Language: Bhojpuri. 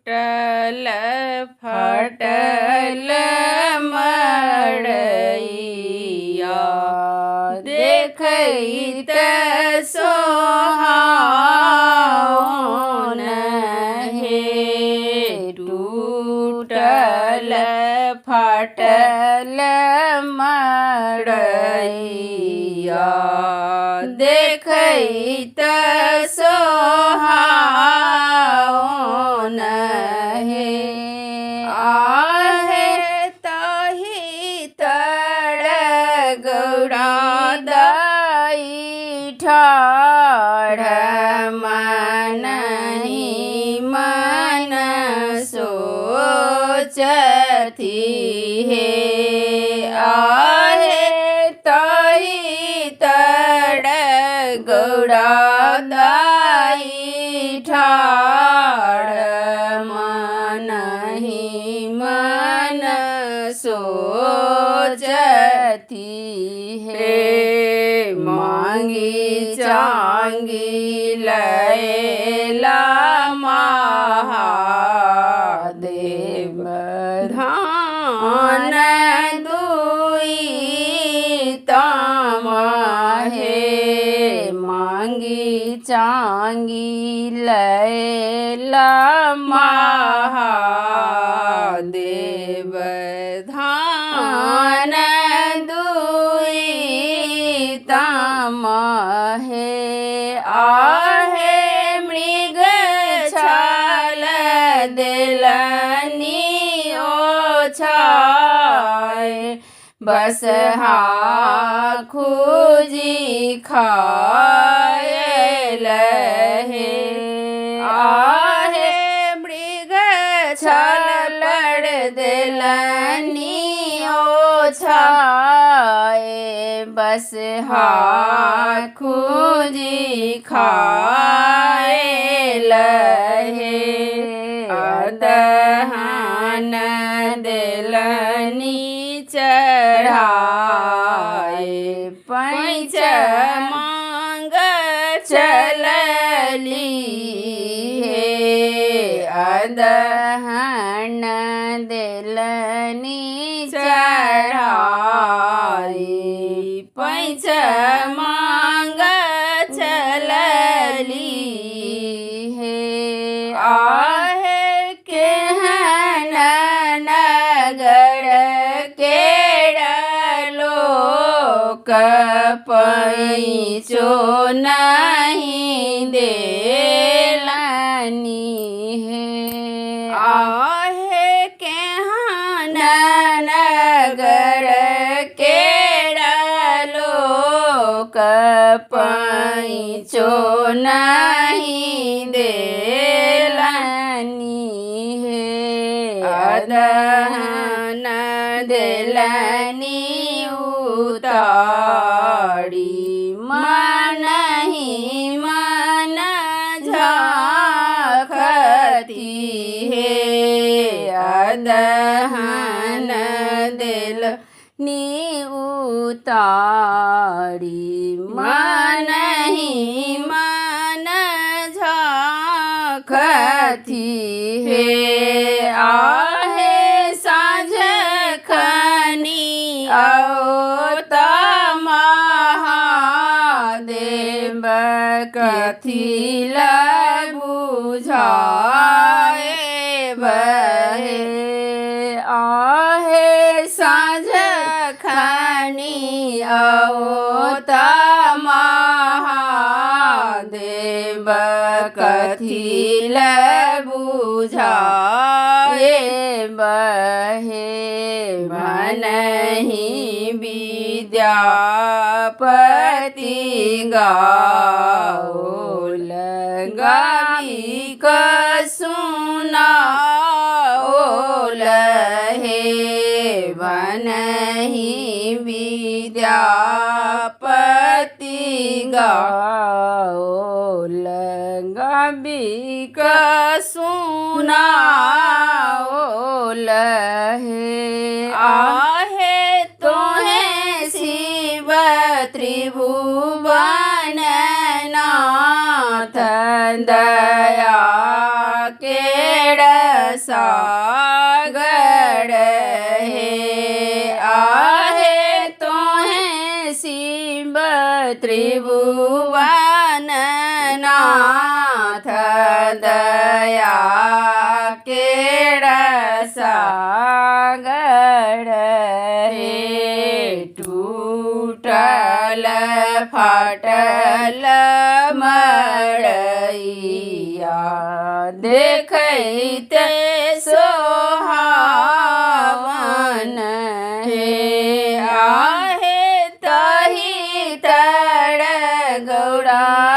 टूटल फटल मड़ैया देखैत सोहावन हे। टूटल फटल मड़ैया देखैत सोहावन हे। आहे ताहि तड़ गौड़ा दाई ठाढ़ मनहि मन सोचती हे। आहे ताहि तड़ गौड़ा दाई ठाढ़ मनहि मन सोचती हे। मांगी चांगी लैला महादेव धान दुई तामहे। मांगी चांगी लैला महादेव धान दुई तामहे। आहे मृग छाल देलनी ओछाय बसहा खूजी खायल हे। आहे मृग छाल लड़ देलनी ओछाय बसहा खूजी खायल हे। अदहन देलनी चढ़ाए पैंच मांग चलली हे। अदहन देलनी चढ़ाए पैंच मांग चलली हे। आहे केहन नगर लोक पैंचो नहीं देलनी हे। आहे केहन नगर लोक पैंचो नहीं देलनी हे। अदहन देलनी उतारी मनहि मन झाँखती हे। अदहन देलनी उतारी मनहि मन झाँखती हे। आहे साँझ खनी आवत महादेव कथी ला बुझाए बहे। आहे साँझ खनी आवत महादेव कथी ला बुझाए बहे। मनहि विद्यापति गाओल गाई सुनाओल हे। मनहि विद्यापति गाओल गाबी सुनाओल हे। आहे तोहे शिव त्रिभुवन नाथ दया केड़ सागर हे आहे तोहे शिव त्रिभुवन नाथ दया केड़ सागर हे टूटल फाटल मड़ैया देखते सोहावन हे आहे तही तड़ गौड़ा